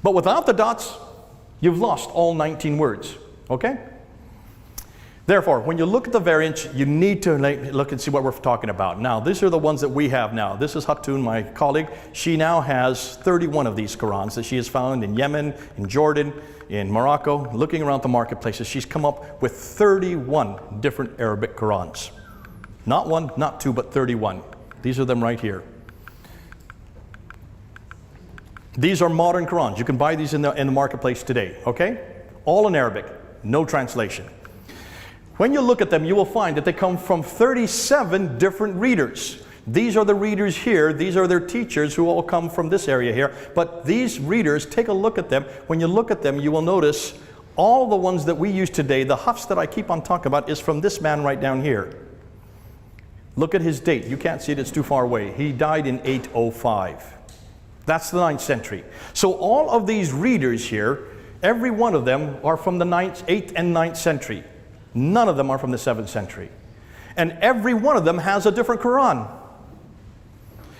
But without the dots, you've lost all 19 words. Okay? Therefore, when you look at the variants, you need to look and see what we're talking about. Now, these are the ones that we have now. This is Hatun, my colleague. She now has 31 of these Qur'ans that she has found in Yemen, in Jordan, in Morocco. Looking around the marketplaces, she's come up with 31 different Arabic Qur'ans. Not 1, not 2, but 31. These are them right here. These are modern Qur'ans. You can buy these in the marketplace today, okay? All in Arabic, no translation. When you look at them, you will find that they come from 37 different readers. These are the readers here. These are their teachers who all come from this area here. But these readers, take a look at them. When you look at them, you will notice all the ones that we use today, the Hafs that I keep on talking about, is from this man right down here. Look at his date. You can't see it, it's too far away. He died in 805. That's the 9th century. So all of these readers here, every one of them are from the 8th and 9th century. None of them are from the 7th century. And every one of them has a different Quran.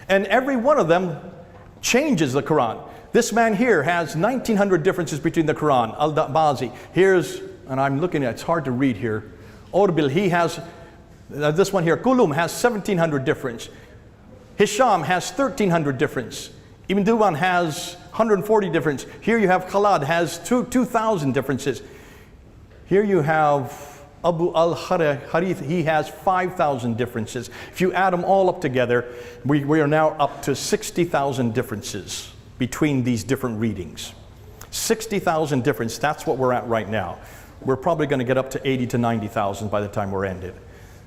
And every one of them changes the Quran. This man here has 1,900 differences between the Quran. Al-Da'bazi. Here's, and I'm looking at, it's hard to read here. Orbil, he has, this one here, Kulum has 1,700 difference. Hisham has 1,300 difference. Ibn Duwan has 140 difference. Here you have Khalad has 2,000 differences. Here you have Abu al-Harith, he has 5,000 differences. If you add them all up together, we are now up to 60,000 differences between these different readings. 60,000 difference, that's what we're at right now. We're probably going to get up to 80 to 90,000 by the time we're ended.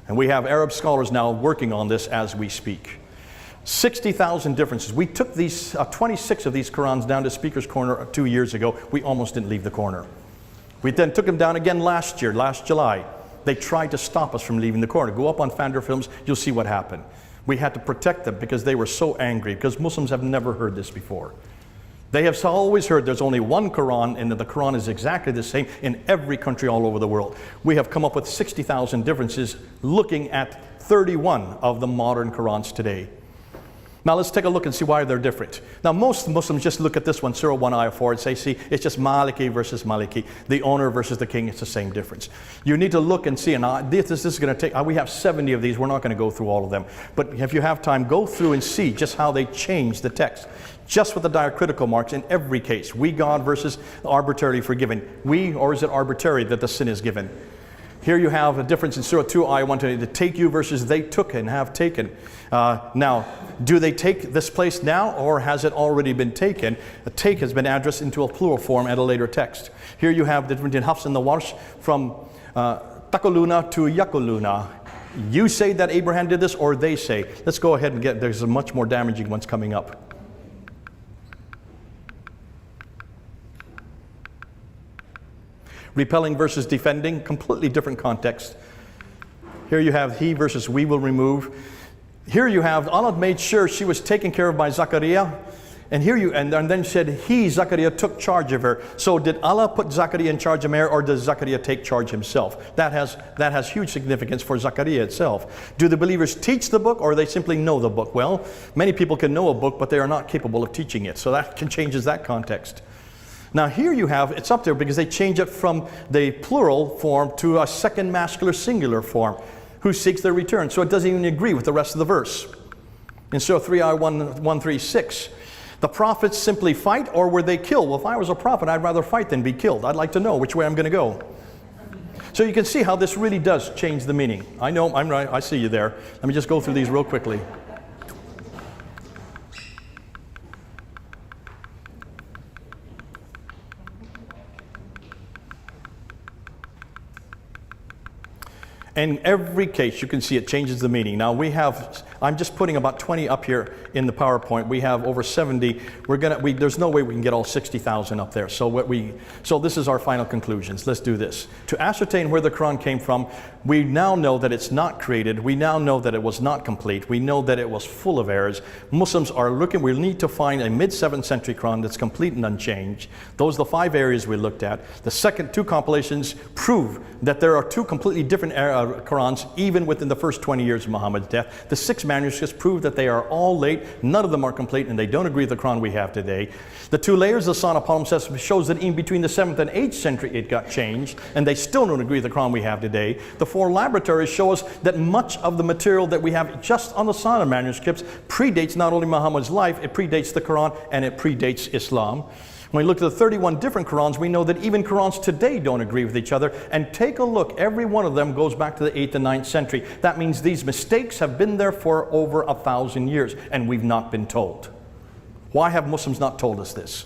And we have Arab scholars now working on this as we speak. 60,000 differences. We took these 26 of these Qurans down to Speaker's Corner 2 years ago. We almost didn't leave the corner. We then took them down again last year, last July. They tried to stop us from leaving the corner. Go up on Fandor Films, you'll see what happened. We had to protect them because they were so angry, because Muslims have never heard this before. They have always heard there's only one Quran, and that the Quran is exactly the same in every country all over the world. We have come up with 60,000 differences looking at 31 of the modern Qurans today. Now let's take a look and see why they're different. Now most Muslims just look at this one, Surah 1 Ayah 4, and say, see, it's just Maliki versus Maliki. The owner versus the king, it's the same difference. You need to look and see, and this is going to take, we have 70 of these, we're not going to go through all of them. But if you have time, go through and see just how they change the text. Just with the diacritical marks in every case. We, God versus arbitrarily forgiven. We, or is it arbitrary that the sin is given? Here you have a difference in Surah 2, Ayah 1 to take you versus they took and have taken. Now, do they take this place now, or has it already been taken? A take has been addressed into a plural form at a later text. Here you have the difference in Hafs and the Warsh from takuluna to yakuluna. You say that Abraham did this, or they say. Let's go ahead and get, there's a much more damaging ones coming up. Repelling versus defending, completely different context. Here you have he versus we will remove. Here you have Allah made sure she was taken care of by Zachariah. And here you, and then said he, Zachariah, took charge of her. So did Allah put Zachariah in charge of Mary, or does Zachariah take charge himself? That has huge significance for Zachariah itself. Do the believers teach the book, or they simply know the book? Well, many people can know a book, but they are not capable of teaching it. So that changes that context. Now here you have, it's up there because they change it from the plural form to a second masculine singular form. Who seeks their return. So it doesn't even agree with the rest of the verse. In Surah 3, Ayah 136, the prophets simply fight, or were they killed? Well, if I was a prophet, I'd rather fight than be killed. I'd like to know which way I'm going to go. So you can see how this really does change the meaning. I know, I'm right, I see you there. Let me just go through these real quickly. In every case, you can see it changes the meaning. Now we have, I'm just putting about 20 up here in the PowerPoint. We have over 70. There's no way we can get all 60,000 up there. So this is our final conclusions. Let's do this. To ascertain where the Quran came from, we now know that it's not created. We now know that it was not complete. We know that it was full of errors. Muslims are looking, we need to find a mid-7th century Quran that's complete and unchanged. Those are the 5 areas we looked at. The second 2 compilations prove that there are 2 completely different Qurans, even within the first 20 years of Muhammad's death. The 6 manuscripts prove that they are all late, none of them are complete, and they don't agree with the Quran we have today. The 2 layers of Sana palimpsest shows that even between the 7th and 8th century it got changed, and they still don't agree with the Quran we have today. The 4 laboratories show us that much of the material that we have just on the Sana manuscripts predates not only Muhammad's life, it predates the Quran, and it predates Islam. When we look at the 31 different Qurans, we know that even Qurans today don't agree with each other. And take a look, every one of them goes back to the 8th and 9th century. That means these mistakes have been there for over 1,000 years, and we've not been told. Why have Muslims not told us this?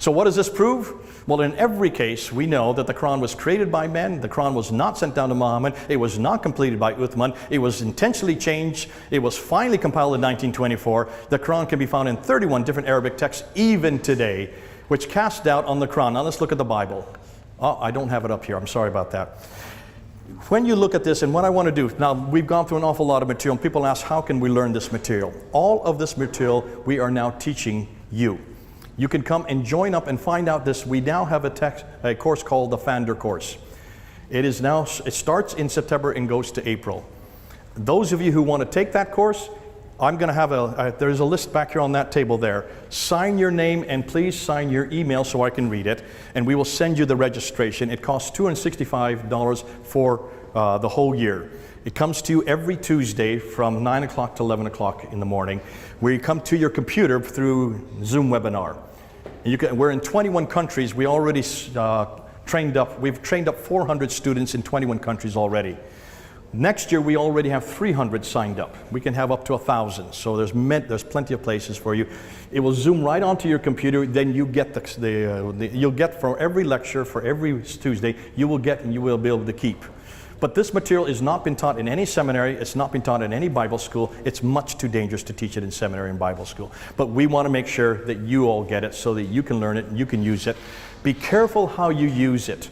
So what does this prove? Well, in every case, we know that the Quran was created by men. The Quran was not sent down to Muhammad. It was not completed by Uthman. It was intentionally changed. It was finally compiled in 1924. The Quran can be found in 31 different Arabic texts, even today, which cast doubt on the Quran. Now let's look at the Bible. Oh, I don't have it up here. I'm sorry about that. When you look at this, and what I want to do, now we've gone through an awful lot of material, and people ask, how can we learn this material? All of this material we are now teaching you. You can come and join up and find out this. We now have a course called the Fander course. It starts in September and goes to April. Those of you who want to take that course, I'm going to have there's a list back here on that table there. Sign your name and please sign your email so I can read it, and we will send you the registration. It costs $265 for the whole year. It comes to you every Tuesday from 9 o'clock to 11 o'clock in the morning, where you come to your computer through Zoom webinar. We're in 21 countries. We already we've trained up 400 students in 21 countries already. Next year, we already have 300 signed up. We can have up to 1,000. So there's plenty of places for you. It will zoom right onto your computer. Then you get you'll get for every lecture, for every Tuesday, you will get and you will be able to keep. But this material has not been taught in any seminary. It's not been taught in any Bible school. It's much too dangerous to teach it in seminary and Bible school. But we want to make sure that you all get it so that you can learn it and you can use it. Be careful how you use it.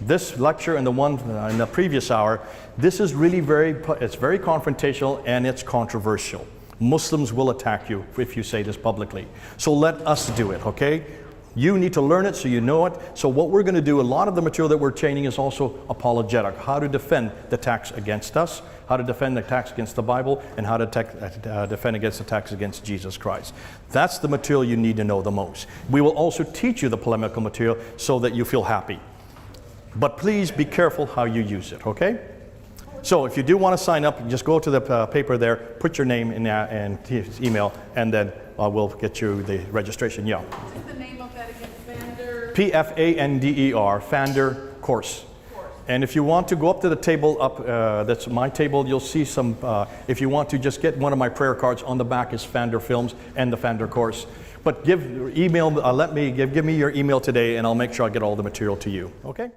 This lecture and the one in the previous hour, this is really it's very confrontational and it's controversial. Muslims will attack you if you say this publicly. So let us do it, okay? You need to learn it so you know it. So what we're going to do, a lot of the material that we're training is also apologetic. How to defend the attacks against us, how to defend the attacks against the Bible, and how to defend against attacks against Jesus Christ. That's the material you need to know the most. We will also teach you the polemical material so that you feel happy. But please be careful how you use it, okay? So if you do want to sign up, just go to the paper there, put your name in there and email, and then we'll get you the registration. Yeah. What's the name of that again? Fander? P-F-A-N-D-E-R, Fander course. And if you want to go up to the table up, that's my table, you'll see some, if you want to just get one of my prayer cards, on the back is Fander Films and the Fander course. But give me your email today and I'll make sure I get all the material to you, okay?